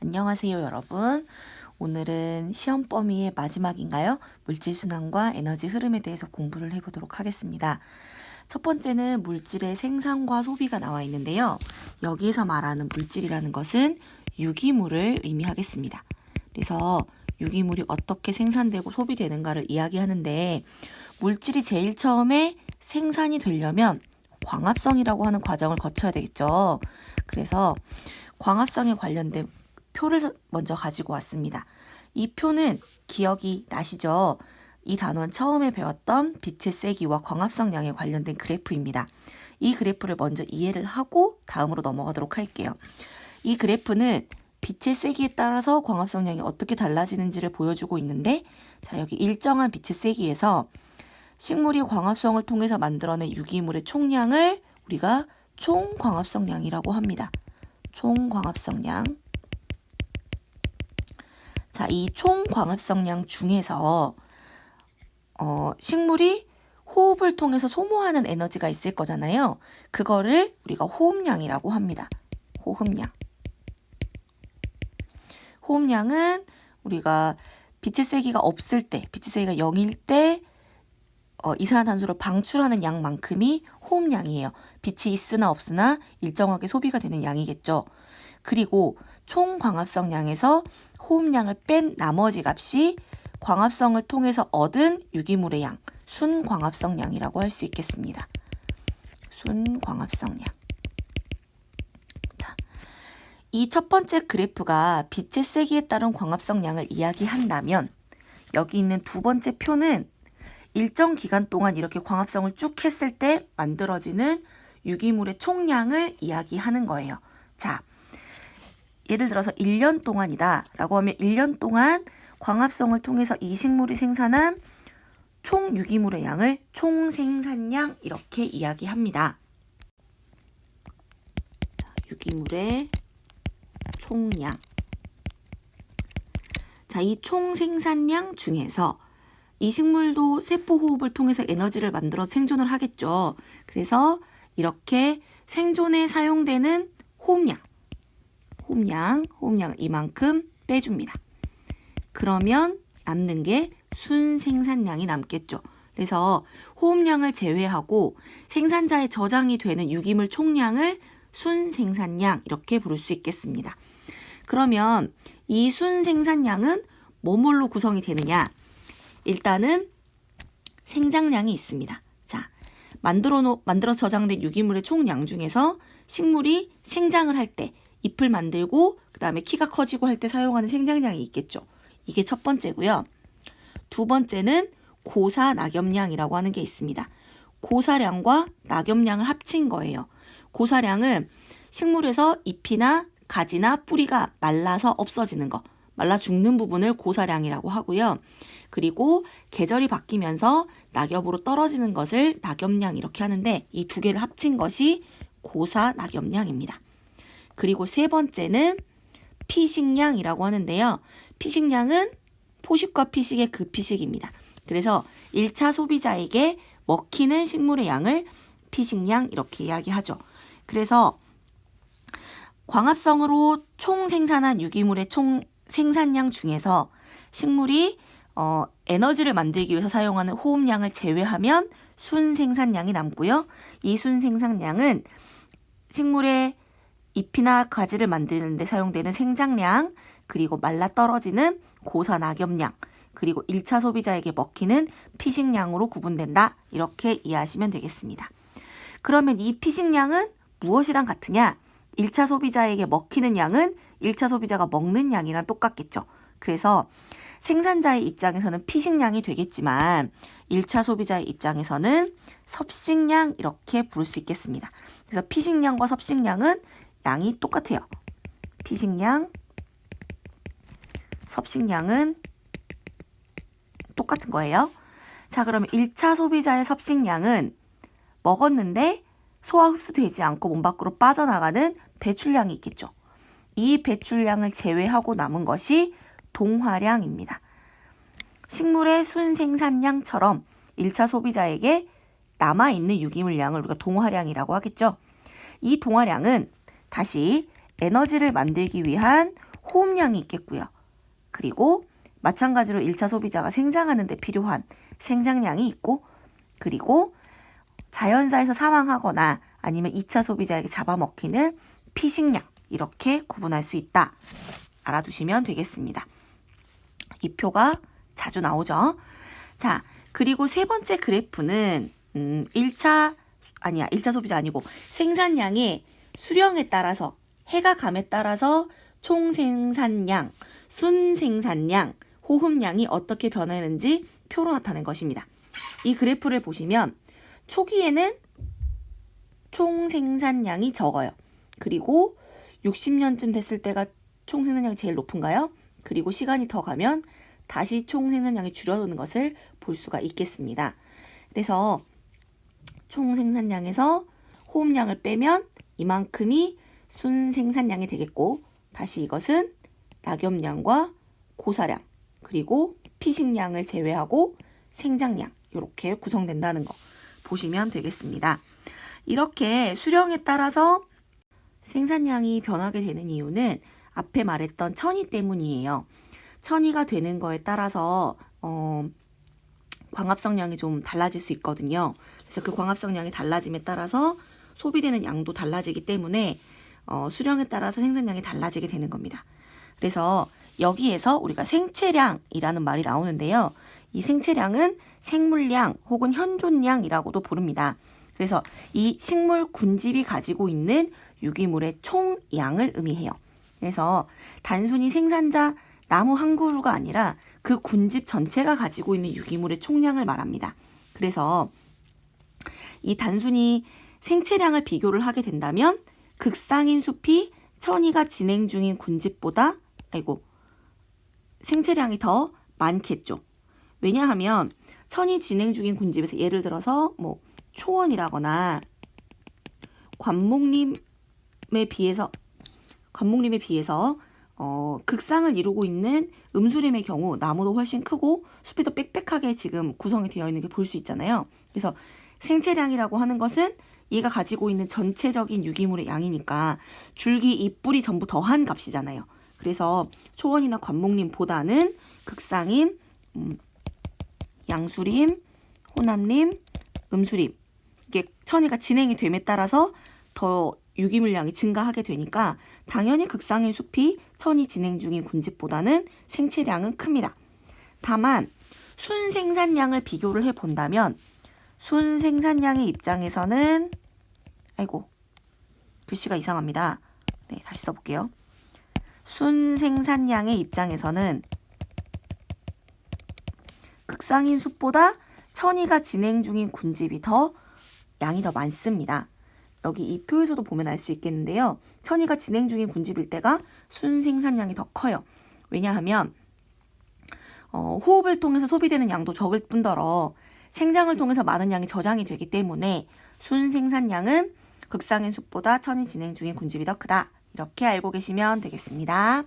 안녕하세요, 여러분. 오늘은 시험 범위의 마지막인가요? 물질순환과 에너지 흐름에 대해서 공부를 해보도록 하겠습니다. 첫 번째는 물질의 생산과 소비가 나와 있는데요. 여기에서 말하는 물질이라는 것은 유기물을 의미하겠습니다. 그래서 유기물이 어떻게 생산되고 소비되는가를 이야기하는데, 물질이 제일 처음에 생산이 되려면 광합성이라고 하는 과정을 거쳐야 되겠죠. 그래서 광합성에 관련된 표를 먼저 가지고 왔습니다. 이 표는 기억이 나시죠? 이 단원 처음에 배웠던 빛의 세기와 광합성량에 관련된 그래프입니다. 이 그래프를 먼저 이해를 하고 다음으로 넘어가도록 할게요. 이 그래프는 빛의 세기에 따라서 광합성량이 어떻게 달라지는지를 보여주고 있는데, 자, 여기 일정한 빛의 세기에서 식물이 광합성을 통해서 만들어낸 유기물의 총량을 우리가 총광합성량이라고 합니다. 총광합성량. 자, 이 총광합성량 중에서 식물이 호흡을 통해서 소모하는 에너지가 있을 거잖아요. 그거를 우리가 호흡량이라고 합니다. 호흡량. 호흡량은 우리가 빛의 세기가 없을 때, 빛의 세기가 0일 때 이산화탄소를 방출하는 양만큼이 호흡량이에요. 빛이 있으나 없으나 일정하게 소비가 되는 양이겠죠. 그리고 총광합성량에서 호흡량을 뺀 나머지 값이 광합성을 통해서 얻은 유기물의 양, 순광합성량이라고 할 수 있겠습니다. 순광합성량. 자, 이 첫 번째 그래프가 빛의 세기에 따른 광합성량을 이야기한다면, 여기 있는 두 번째 표는 일정 기간 동안 이렇게 광합성을 쭉 했을 때 만들어지는 유기물의 총량을 이야기하는 거예요. 자, 예를 들어서 1년 동안이다 라고 하면 1년 동안 광합성을 통해서 이 식물이 생산한 총 유기물의 양을 총생산량 이렇게 이야기합니다. 자, 유기물의 총량. 자, 이 총생산량 중에서 이 식물도 세포호흡을 통해서 에너지를 만들어 생존을 하겠죠. 그래서 이렇게 생존에 사용되는 호흡량을 이만큼 빼줍니다. 그러면 남는 게 순생산량이 남겠죠. 그래서 호흡량을 제외하고 생산자의 저장이 되는 유기물 총량을 순생산량 이렇게 부를 수 있겠습니다. 그러면 이 순생산량은 뭐로 구성이 되느냐? 일단은 생장량이 있습니다. 자, 만들어 저장된 유기물의 총량 중에서 식물이 생장을 할 때, 잎을 만들고 그 다음에 키가 커지고 할 때 사용하는 생장량이 있겠죠. 이게 첫 번째고요. 두 번째는 고사 낙엽량이라고 하는 게 있습니다. 고사량과 낙엽량을 합친 거예요. 고사량은 식물에서 잎이나 가지나 뿌리가 말라서 없어지는 거, 말라 죽는 부분을 고사량이라고 하고요. 그리고 계절이 바뀌면서 낙엽으로 떨어지는 것을 낙엽량 이렇게 하는데, 이 두 개를 합친 것이 고사 낙엽량입니다. 그리고 세 번째는 피식량이라고 하는데요. 피식량은 포식과 피식의 그 피식입니다. 그래서 1차 소비자에게 먹히는 식물의 양을 피식량 이렇게 이야기하죠. 그래서 광합성으로 총 생산한 유기물의 총 생산량 중에서 식물이 에너지를 만들기 위해서 사용하는 호흡량을 제외하면 순생산량이 남고요. 이 순생산량은 식물의 잎이나 가지를 만드는 데 사용되는 생장량, 그리고 말라 떨어지는 고사 낙엽량, 그리고 1차 소비자에게 먹히는 피식량으로 구분된다. 이렇게 이해하시면 되겠습니다. 그러면 이 피식량은 무엇이랑 같으냐? 1차 소비자에게 먹히는 양은 1차 소비자가 먹는 양이랑 똑같겠죠. 그래서 생산자의 입장에서는 피식량이 되겠지만 1차 소비자의 입장에서는 섭식량 이렇게 부를 수 있겠습니다. 그래서 피식량과 섭식량은 양이 똑같아요. 피식량, 섭식량은 똑같은 거예요. 자, 그러면 1차 소비자의 섭식량은 먹었는데 소화 흡수되지 않고 몸 밖으로 빠져나가는 배출량이 있겠죠. 이 배출량을 제외하고 남은 것이 동화량입니다. 식물의 순생산량처럼 1차 소비자에게 남아있는 유기물량을 우리가 동화량이라고 하겠죠. 이 동화량은 다시 에너지를 만들기 위한 호흡량이 있겠고요. 그리고 마찬가지로 1차 소비자가 생장하는 데 필요한 생장량이 있고, 그리고 자연사에서 사망하거나 아니면 2차 소비자에게 잡아먹히는 피식량, 이렇게 구분할 수 있다. 알아두시면 되겠습니다. 이 표가 자주 나오죠. 자, 그리고 세 번째 그래프는 1차 소비자 아니고 생산량의 수령에 따라서, 해가 감에 따라서 총 생산량, 순생산량, 호흡량이 어떻게 변하는지 표로 나타낸 것입니다. 이 그래프를 보시면 초기에는 총 생산량이 적어요. 그리고 60년쯤 됐을 때가 총 생산량이 제일 높은가요? 그리고 시간이 더 가면 다시 총 생산량이 줄어드는 것을 볼 수가 있겠습니다. 그래서 총 생산량에서 호흡량을 빼면 이만큼이 순생산량이 되겠고, 다시 이것은 낙엽량과 고사량, 그리고 피식량을 제외하고 생장량, 이렇게 구성된다는 거 보시면 되겠습니다. 이렇게 수령에 따라서 생산량이 변하게 되는 이유는 앞에 말했던 천이 때문이에요. 천이가 되는 거에 따라서 광합성량이 좀 달라질 수 있거든요. 그래서 그 광합성량이 달라짐에 따라서 소비되는 양도 달라지기 때문에 수령에 따라서 생산량이 달라지게 되는 겁니다. 그래서 여기에서 우리가 생체량이라는 말이 나오는데요. 이 생체량은 생물량 혹은 현존량이라고도 부릅니다. 그래서 이 식물 군집이 가지고 있는 유기물의 총량을 의미해요. 그래서 단순히 생산자 나무 한 그루가 아니라 그 군집 전체가 가지고 있는 유기물의 총량을 말합니다. 그래서 이 단순히 생체량을 비교를 하게 된다면 극상인 숲이 천이가 진행 중인 군집보다 생체량이 더 많겠죠. 왜냐하면 천이 진행 중인 군집에서 예를 들어서 초원이라거나 관목림에 비해서 극상을 이루고 있는 음수림의 경우 나무도 훨씬 크고 숲이 더 빽빽하게 지금 구성이 되어 있는 게 볼 수 있잖아요. 그래서 생체량이라고 하는 것은 얘가 가지고 있는 전체적인 유기물의 양이니까 줄기, 잎,뿌리 전부 더한 값이잖아요. 그래서 초원이나 관목림보다는 극상인 양수림, 호남림, 음수림, 이게 천이가 진행이 됨에 따라서 더 유기물량이 증가하게 되니까 당연히 극상인 숲이 천이 진행 중인 군집보다는 생체량은 큽니다. 다만 순생산량을 비교를 해본다면 순생산량의 입장에서는 글씨가 이상합니다. 네, 다시 써볼게요. 순생산량의 입장에서는 극상인 숲보다 천이가 진행 중인 군집이 양이 더 많습니다. 여기 이 표에서도 보면 알 수 있겠는데요. 천이가 진행 중인 군집일 때가 순생산량이 더 커요. 왜냐하면 호흡을 통해서 소비되는 양도 적을 뿐더러 생장을 통해서 많은 양이 저장이 되기 때문에 순생산량은 극상인 숲보다 천이 진행 중인 군집이 더 크다. 이렇게 알고 계시면 되겠습니다.